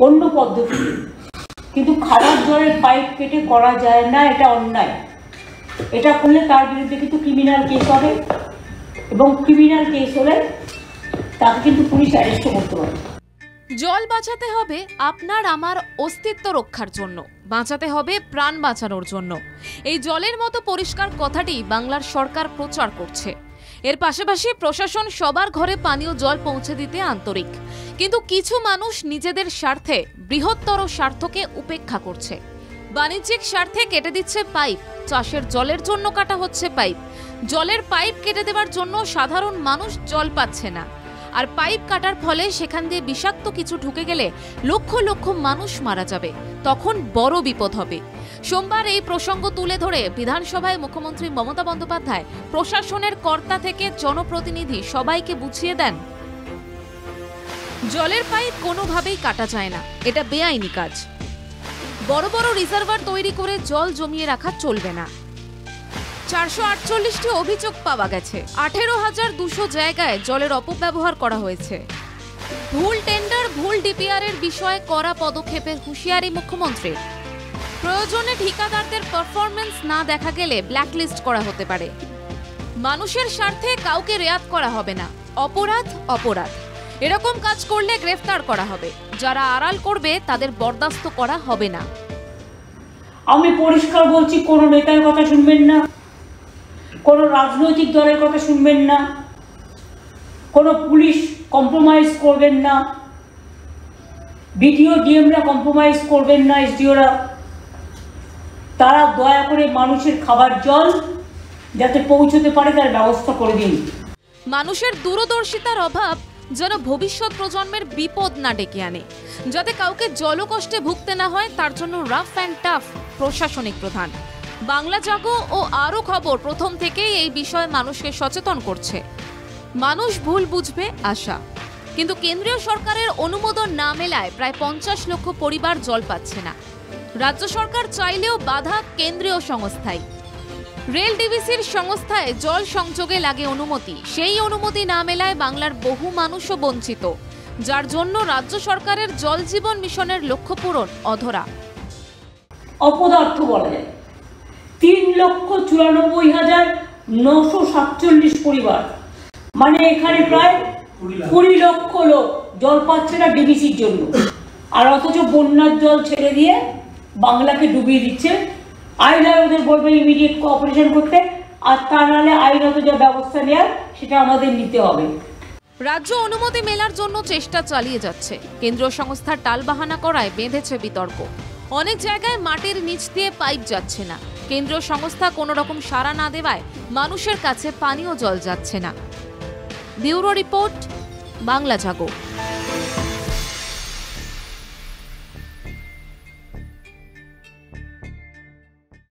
অন্য পদ্ধতি, কিন্তু খারাপ জলের পাইপ কেটে করা যায় না, এটা অন্যায়। এটা করলে তার বিরুদ্ধে কিন্তু ক্রিমিনাল কেস হবে, এবং ক্রিমিনাল কেস হলে তাকে কিন্তু পুলিশ অ্যারেস্ট করতে পারে। জল বাঁচাতে হবে আপনার আমার অস্তিত্ব রক্ষার জন্য, বাঁচাতে হবে প্রাণ বাঁচানোর জন্য। এই জলের মতো পরিষ্কার কথাটি বাংলার সরকার প্রচার করছে। এর পাশাপাশি প্রশাসন সবার ঘরে পানীয় জল পৌঁছে দিতে আন্তরিক, কিন্তু কিছু মানুষ নিজেদের স্বার্থে বৃহত্তর স্বার্থকে উপেক্ষা করছে। বাণিজ্যিক স্বার্থে কেটে দিচ্ছে পাইপ, চাষের জলের জন্য কাটা হচ্ছে পাইপ। জলের পাইপ কেটে দেওয়ার জন্য সাধারণ মানুষ জল পাচ্ছে না, আর পাইপ কাটার ফলে সেখান দিয়ে বিষাক্ত কিছু ঢুকে গেলে লক্ষ লক্ষ মানুষ মারা যাবে, তখন বড় বিপদ হবে। সোমবার এই প্রসঙ্গ তুলে ধরে বিধানসভায় মুখ্যমন্ত্রী মমতা বন্দ্যোপাধ্যায় প্রশাসনের কর্তা থেকে জনপ্রতিনিধি সবাইকে বুঝিয়ে দেন, জলের পাইপ কোনোভাবেই কাটা যায় না, এটা বেআইনি কাজ। বড় বড় রিজার্ভার তৈরি করে জল জমিয়ে রাখা চলবে না। 448টি অভিযোগ পাওয়া গেছে, 18,200 জায়গায় জলের অপব্যবহার করা হয়েছে। ভুল টেন্ডার, ভুল ডিপিআর এর বিষয়ে কড়া পদক্ষেপের হুঁশিয়ারি মুখ্যমন্ত্রীর। প্রয়োজনে ঠিকাদারদের পারফরমেন্স না দেখা গেলে ব্ল্যাকলিস্ট করা হতে পারে। মানুষের স্বার্থে কাউকে রেয়াত করা হবে না, অপরাধ অপরাধ। এরকম কাজ করলে গ্রেফতার করা হবে, যারা আড়াল করবে তাদের বরদাস্ত করা হবে না। আমি পরিষ্কার বলছি, কোনো নেতার কথা শুনবেন না, কোনো রাজনৈতিক দলের কথা শুনবেন না, কোনো পুলিশ কম্প্রোমাইজ করবেন না, বিডিও ডিএমরা কম্প্রোমাইজ করবেন না, এসডিওরা। তারা দয়া করে মানুষের খাবার জল যাতে পৌঁছতে পারে তার ব্যবস্থা করে দিন। মানুষের দূরদর্শিতার অভাব যেন ভবিষ্যৎ প্রজন্মের বিপদ না ডেকে আনে, যাতে কাউকে জলকষ্টে ভুগতে না হয়, তার জন্য রাফ অ্যান্ড টাফ প্রশাসনিক প্রধান। বাংলা জাগো ও আরও খবর প্রথম থেকেই এই বিষয়ে মানুষকে সচেতন করছে। মানুষ ভুল বুঝবে আশা, কিন্তু কেন্দ্রীয় সরকারের অনুমোদন না মেলায় প্রায় 50 লক্ষ পরিবার জল পাচ্ছে না। রাজ্য সরকার চাইলেও বাধা কেন্দ্রীয় সংস্থায়। রেল ডিভিসির সংস্থায় জল সংযোগে লাগে অনুমতি, সেই অনুমতি না মেলায় বাংলার বহু মানুষও বঞ্চিত, যার জন্য রাজ্য সরকারের জল জীবন মিশনের লক্ষ্য পূরণ অধরা। অপদার্থ বলা যায় 3,94,947 পরিবার, মানে এখানে প্রায় 20 লক্ষ লোক জল পাচ্ছে না ডিভিসির জন্য। আর অথচ বন্যার জল ছেড়ে দিয়ে বাংলাকে ডুবিয়ে দিচ্ছে। আইন ওদের বলবে ইমিডিয়েট কোঅপারেশন করতে, আর তা নাহলে আইনত যা ব্যবস্থা নেওয়ার সেটা আমাদের নিতে হবে। রাজ্য অনুমতি মেলার জন্য চেষ্টা চালিয়ে যাচ্ছে, কেন্দ্রীয় সংস্থার টালবাহানা করায় বেঁধেছে বিতর্ক। অনেক জায়গায় মাটির নিচ দিয়ে পাইপ যাচ্ছে না, কেন্দ্রীয় সংস্থা কোনো রকম সাড়া না দেওয়ায় মানুষের কাছে পানীয় জল যাচ্ছে না। ব্যুরো রিপোর্ট, বাংলা জাগো।